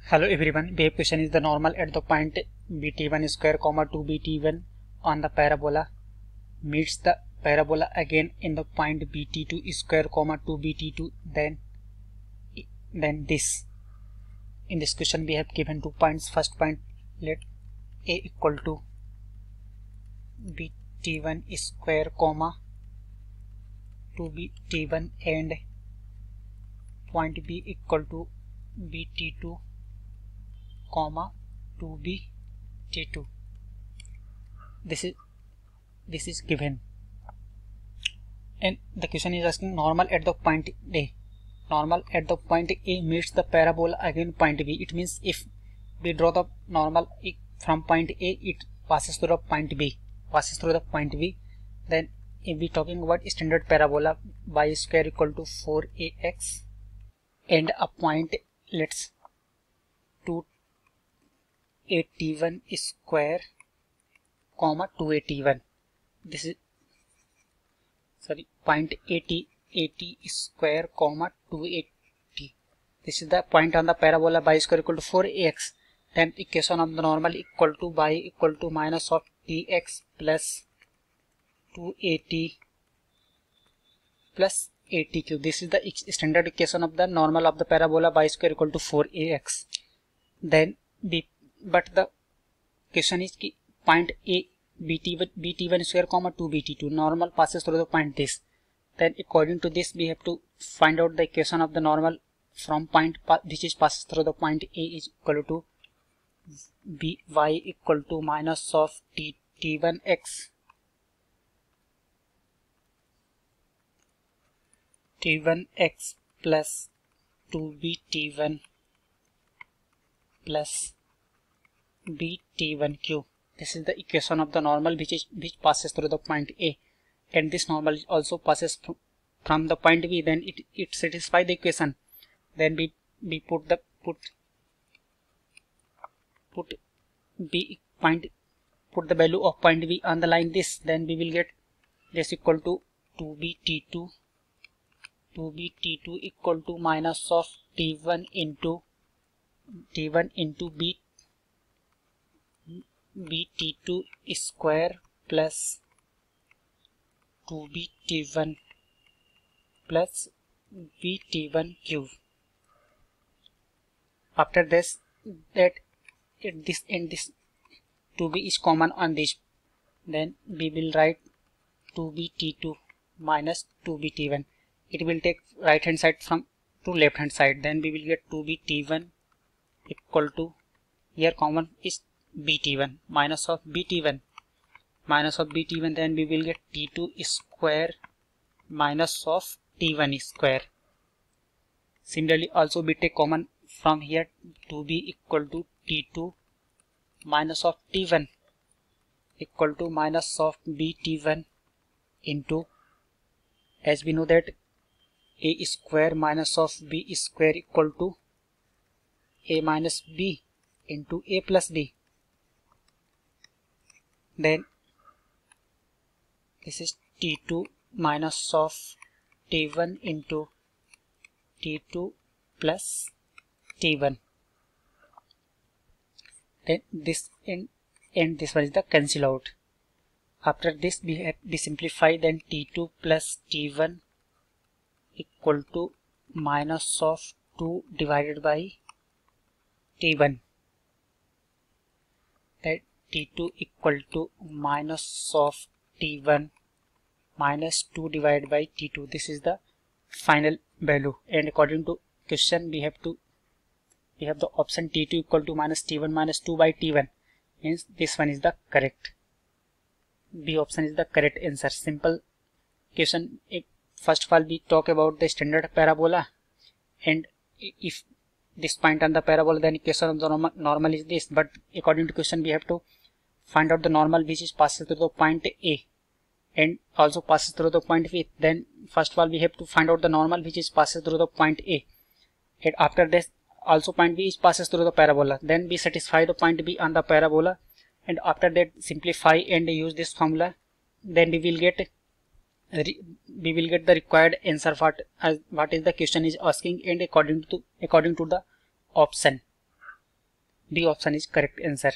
Hello everyone, behave question is the normal at the point bt1 square comma 2bt1 on the parabola meets the parabola again in the point bt2 square comma 2bt2 then this. In this question we have given 2 points. First point, let a equal to bt1 square comma 2bt1 and point b equal to bt2 comma 2bt2. This is given, and the question is asking normal at the point A. Normal at the point A meets the parabola again point B. It means if we draw the normal from point A, it passes through the point B. Then if we talking about standard parabola, y square equal to 4ax and a point, let's 281 square comma 281. This is point 80 square comma 280. This is the point on the parabola y square equal to 4ax. Then equation of the normal equal to y equal to minus of tx plus 280 plus 80 cube. This is the standard equation of the normal of the parabola y square equal to 4ax. Then but the question is point A bt1 square comma 2bt2 normal passes through the point this. Then according to this we have to find out the equation of the normal from point which is passes through the point A is equal to y equal to minus of t1x plus 2bt1 plus bt1 cube. This is the equation of the normal which passes through the point A, and this normal also passes from the point B. Then it satisfies the equation. Then we put the value of point B on the line this. Then we will get this equal to 2bt2 equal to minus of t1 into bt2 square plus 2bt1 plus bt1 cube. After this, that this 2b is common on this, then we will write 2bt2 minus 2bt1. It will take right hand side from to left hand side. Then we will get 2bt1 equal to, here common is bt1 minus of bt1. Then we will get t2 square minus of t1 square. Similarly also we take common from here, 2b equal to t2 minus of t1 equal to minus of bt1 into, as we know that a square minus of b square equal to a minus b into a plus b. Then this is t2 minus of t1 into t2 plus t1. Then this and this one is the cancel out. After this we have to simplify. Then t2 plus t1 equal to minus of 2 divided by t1. That t2 equal to minus of t1 minus 2 divided by t2. This is the final value, and according to question we have the option t2 equal to minus t1 minus 2 by t1, means this one is the correct. B option is the correct answer. Simple question. First of all we talk about the standard parabola, and if this point on the parabola, then equation of the normal is this. But according to question we have to find out the normal which is passes through the point A and also passes through the point B. Then first of all we have to find out the normal which is passes through the point A, and after this also point B is passes through the parabola. Then we satisfy the point B on the parabola, and after that simplify and use this formula. Then we will get the required answer what is the question is asking, and according to the option. D option is correct answer.